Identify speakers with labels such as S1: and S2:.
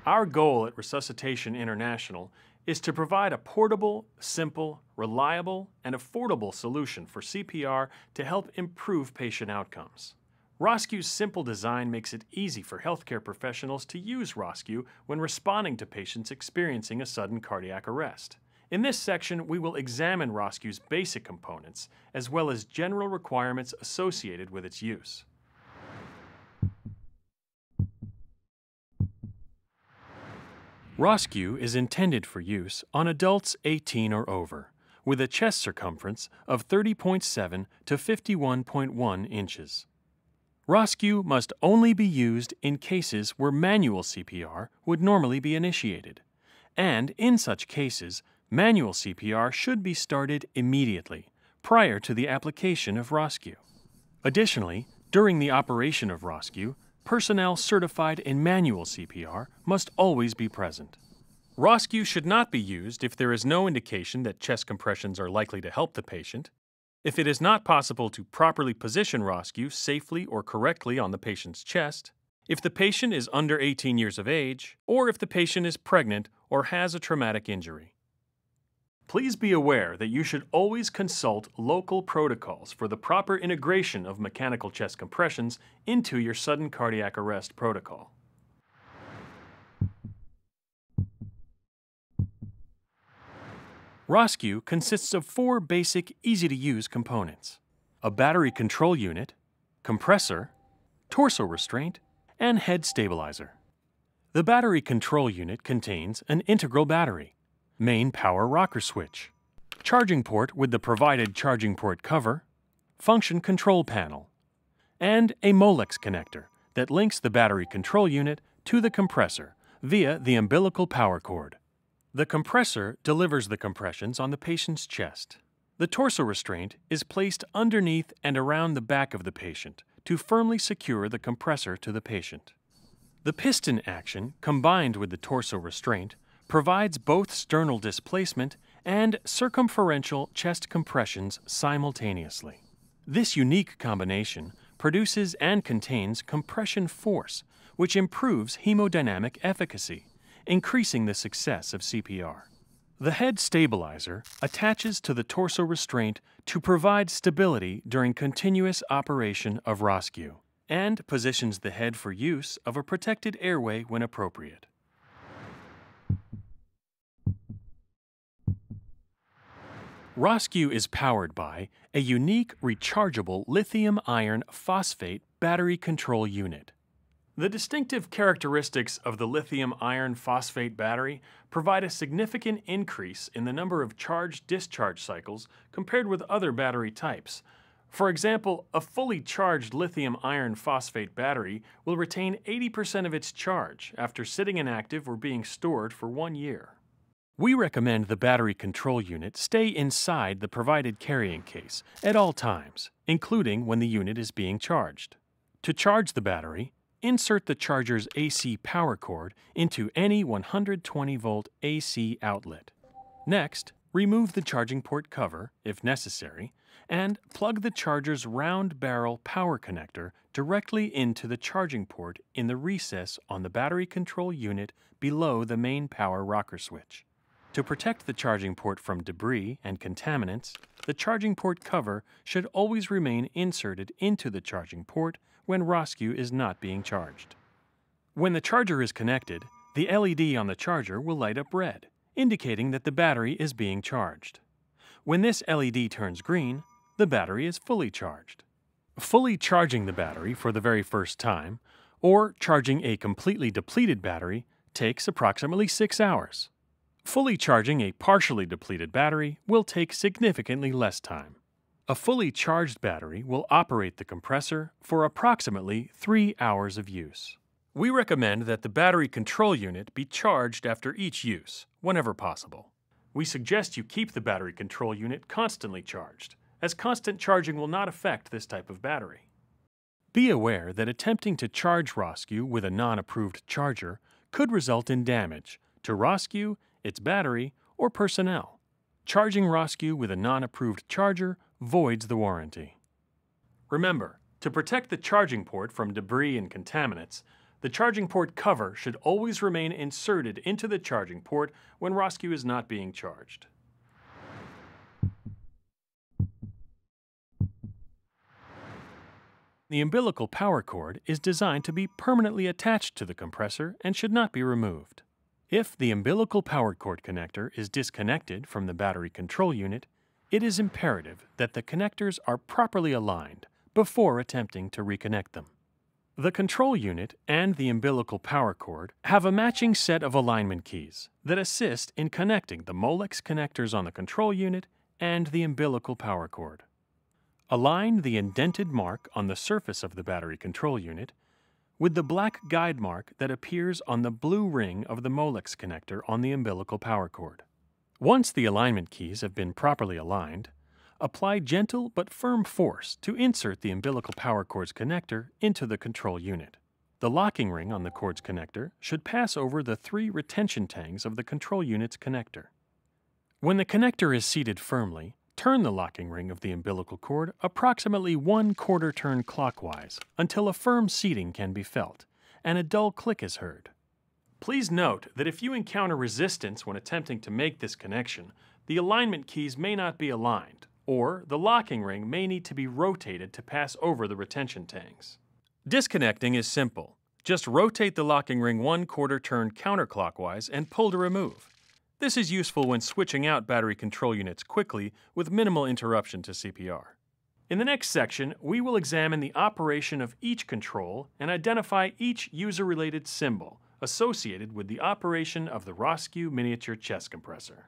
S1: Our goal at Resuscitation International is to provide a portable, simple, reliable, and affordable solution for CPR to help improve patient outcomes. ROSC-U's simple design makes it easy for healthcare professionals to use ROSC-U when responding to patients experiencing a sudden cardiac arrest. In this section, we will examine ROSC-U's basic components, as well as general requirements associated with its use. ROSC-U is intended for use on adults 18 or over, with a chest circumference of 30.7 to 51.1 inches. ROSC-U must only be used in cases where manual CPR would normally be initiated, and in such cases, manual CPR should be started immediately, prior to the application of ROSC-U. Additionally, during the operation of ROSC-U, personnel certified in manual CPR must always be present. ROSC-U should not be used if there is no indication that chest compressions are likely to help the patient, if it is not possible to properly position ROSC-U safely or correctly on the patient's chest, if the patient is under 18 years of age, or if the patient is pregnant or has a traumatic injury. Please be aware that you should always consult local protocols for the proper integration of mechanical chest compressions into your sudden cardiac arrest protocol. ROSC-U consists of 4 basic, easy-to-use components: a battery control unit, compressor, torso restraint, and head stabilizer. The battery control unit contains an integral battery, main power rocker switch, charging port with the provided charging port cover, function control panel, and a Molex connector that links the battery control unit to the compressor via the umbilical power cord. The compressor delivers the compressions on the patient's chest. The torso restraint is placed underneath and around the back of the patient to firmly secure the compressor to the patient. The piston action, combined with the torso restraint, provides both sternal displacement and circumferential chest compressions simultaneously. This unique combination produces and contains compression force, which improves hemodynamic efficacy, increasing the success of CPR. The head stabilizer attaches to the torso restraint to provide stability during continuous operation of ROSC-U and positions the head for use of a protected airway when appropriate. ROSC-U is powered by a unique rechargeable lithium iron phosphate battery control unit. The distinctive characteristics of the lithium iron phosphate battery provide a significant increase in the number of charge-discharge cycles compared with other battery types. For example, a fully charged lithium iron phosphate battery will retain 80% of its charge after sitting inactive or being stored for 1 year. We recommend the battery control unit stay inside the provided carrying case at all times, including when the unit is being charged. To charge the battery, insert the charger's AC power cord into any 120-volt AC outlet. Next, remove the charging port cover, if necessary, and plug the charger's round barrel power connector directly into the charging port in the recess on the battery control unit below the main power rocker switch. To protect the charging port from debris and contaminants, the charging port cover should always remain inserted into the charging port when ROSC-U is not being charged. When the charger is connected, the LED on the charger will light up red, indicating that the battery is being charged. When this LED turns green, the battery is fully charged. Fully charging the battery for the very first time, or charging a completely depleted battery, takes approximately 6 hours. Fully charging a partially depleted battery will take significantly less time. A fully charged battery will operate the compressor for approximately 3 hours of use. We recommend that the battery control unit be charged after each use, whenever possible. We suggest you keep the battery control unit constantly charged, as constant charging will not affect this type of battery. Be aware that attempting to charge ROSC-U with a non-approved charger could result in damage to ROSC-U, its battery, or personnel. Charging ROSC-U with a non-approved charger voids the warranty. Remember, to protect the charging port from debris and contaminants, The charging port cover should always remain inserted into the charging port when ROSC-U is not being charged. The umbilical power cord is designed to be permanently attached to the compressor and should not be removed. If the umbilical power cord connector is disconnected from the battery control unit, it is imperative that the connectors are properly aligned before attempting to reconnect them. The control unit and the umbilical power cord have a matching set of alignment keys that assist in connecting the Molex connectors on the control unit and the umbilical power cord. Align the indented mark on the surface of the battery control unit with the black guide mark that appears on the blue ring of the Molex connector on the umbilical power cord. Once the alignment keys have been properly aligned, apply gentle but firm force to insert the umbilical power cord's connector into the control unit. The locking ring on the cord's connector should pass over the 3 retention tangs of the control unit's connector. When the connector is seated firmly, turn the locking ring of the umbilical cord approximately 1/4 turn clockwise until a firm seating can be felt and a dull click is heard. Please note that if you encounter resistance when attempting to make this connection, the alignment keys may not be aligned, or the locking ring may need to be rotated to pass over the retention tangs. Disconnecting is simple. Just rotate the locking ring 1/4 turn counterclockwise and pull to remove. This is useful when switching out battery control units quickly with minimal interruption to CPR. In the next section, we will examine the operation of each control and identify each user-related symbol associated with the operation of the ROSC-U miniature chest compressor.